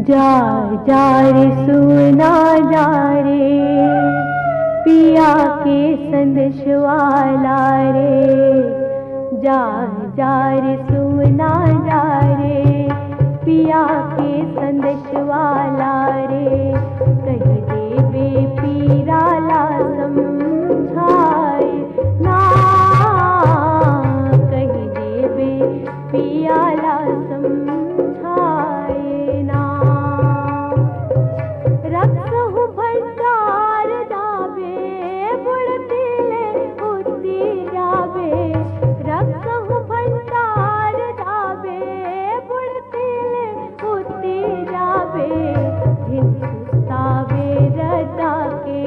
जा जा रे सुना जा रे पिया के संदेशवाला रे। जा जा रे सुना जा रे पिया के संदेशवाला रे। कही देवे पीराला समझाए ना, कही देवे पियाला समझाए ना। रखहु भंडार दावे बुड़तिले उती जावे। रखहु भंडार दावे बुड़तिले उती जावे। जिन सुस्तावे रजा के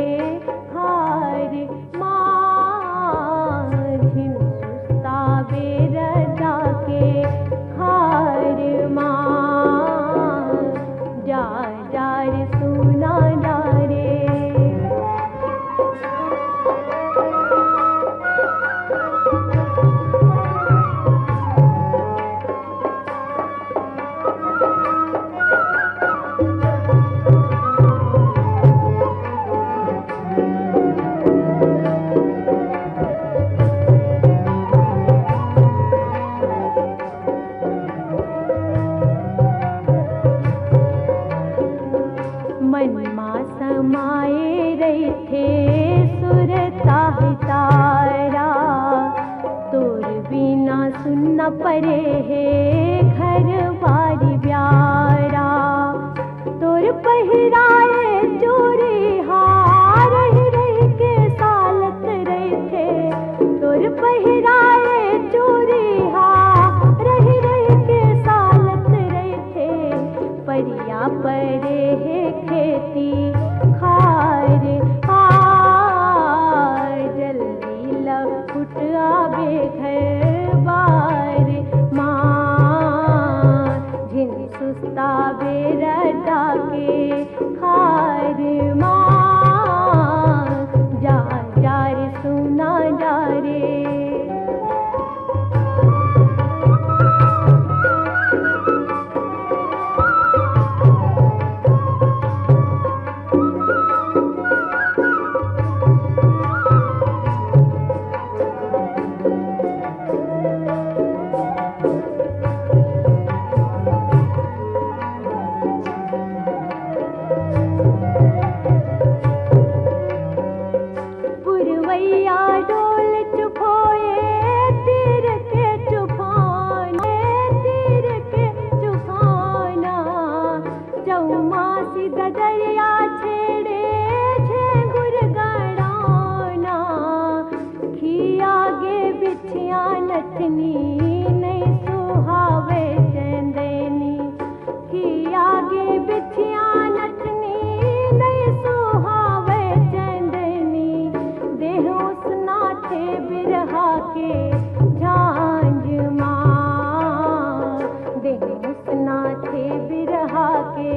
हार माँ, जिन सुस्तावे रजा के हार माँ। जा जा रे सुना जा रे। मन मां समाए रहे थे सुरता तारा। तोर बिना सुनना परे है घर बारी प्यारा। तोर पहिराए चोरी हार रह के सालत रहे थे। तोर पहिराए चोरी हार रह के सालत रहे थे। परिया परे है खेती खार हार। जल्दी लौट आवे घर बार माँ। जिन सुस्तावे रजा के खार माँ। जा जा रे सुना जा रे। पुरवैया डोल चुभोए तीर के चुभाना। तीर के चुभाना चौमासी ददरिया छेड़े झेंगुर गड़ाना। खिया गे बिछिया नथनी नहीं सुहावे चंदनी। खिया गे बिछिया नथनी नहीं सुहावे चंदनी। देह उसना थे बिरहा के झांझ माँ। देह उसना थे बिरहा के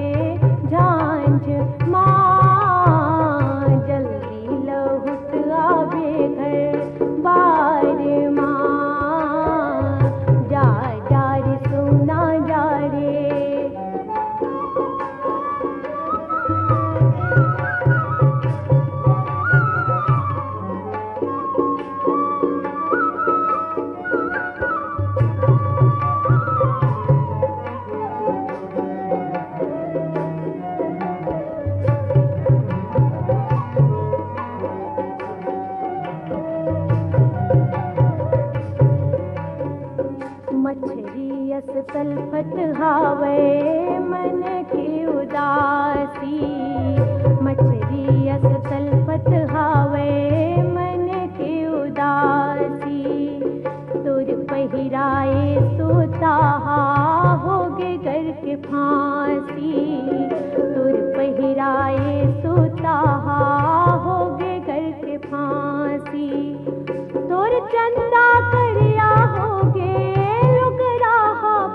झांझ माँ। जल्दी लौट आवे घर बार माँ। जा जा रे सुना जा रे। मछरी अस तलफत हावे मन की उदासी। मछरी अस तलफत हावे मन की उदासी। तोर पहिराए सोता होगे घर के फांसी। तोर पहिराए सोता होगे घर के फांसी। तोर चंदा करिया होगे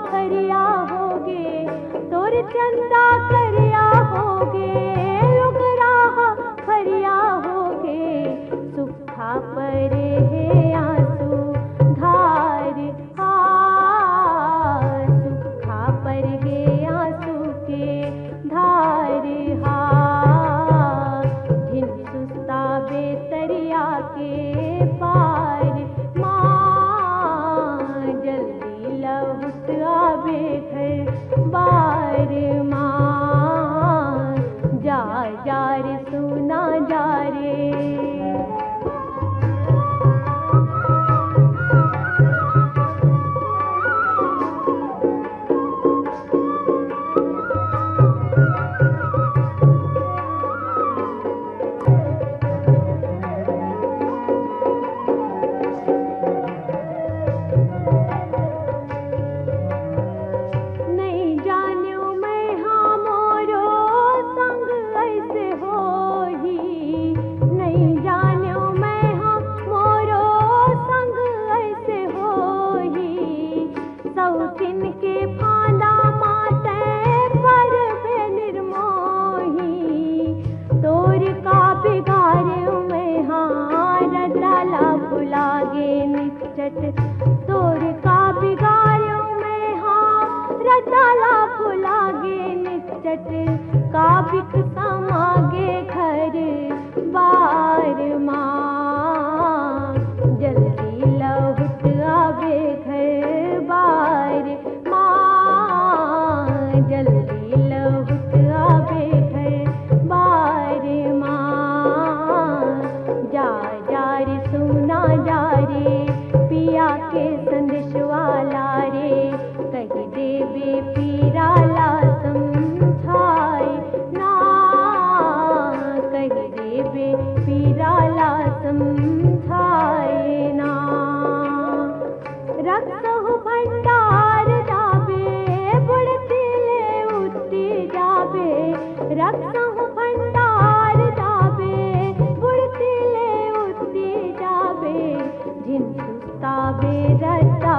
फरिया होगे। तोर चंदा करिया होगे लुगराह फरिया होगे। सुखा परे है आंसू धार हार। सुखा पर है आंसू के निश्चट तोर का बिगाड़ो में हाँ रटाला फुलागे निश्चट का बिक समागे घर बार माँ जल्दी लौट आवे घर बार माँ जल्दी लौट आवे घर बार माँ जा जा रे सुना जा रे पिया के संदेशवाला रे कही देवे पीराला समझाए ना कही देवे पीराला समझाए ना रखहु भंडार जाबे बुढ़तिले उठती जाबे रखहु भंडार जाबे बुढ़तिले उठती जाबे जिन सुस्ताबे रता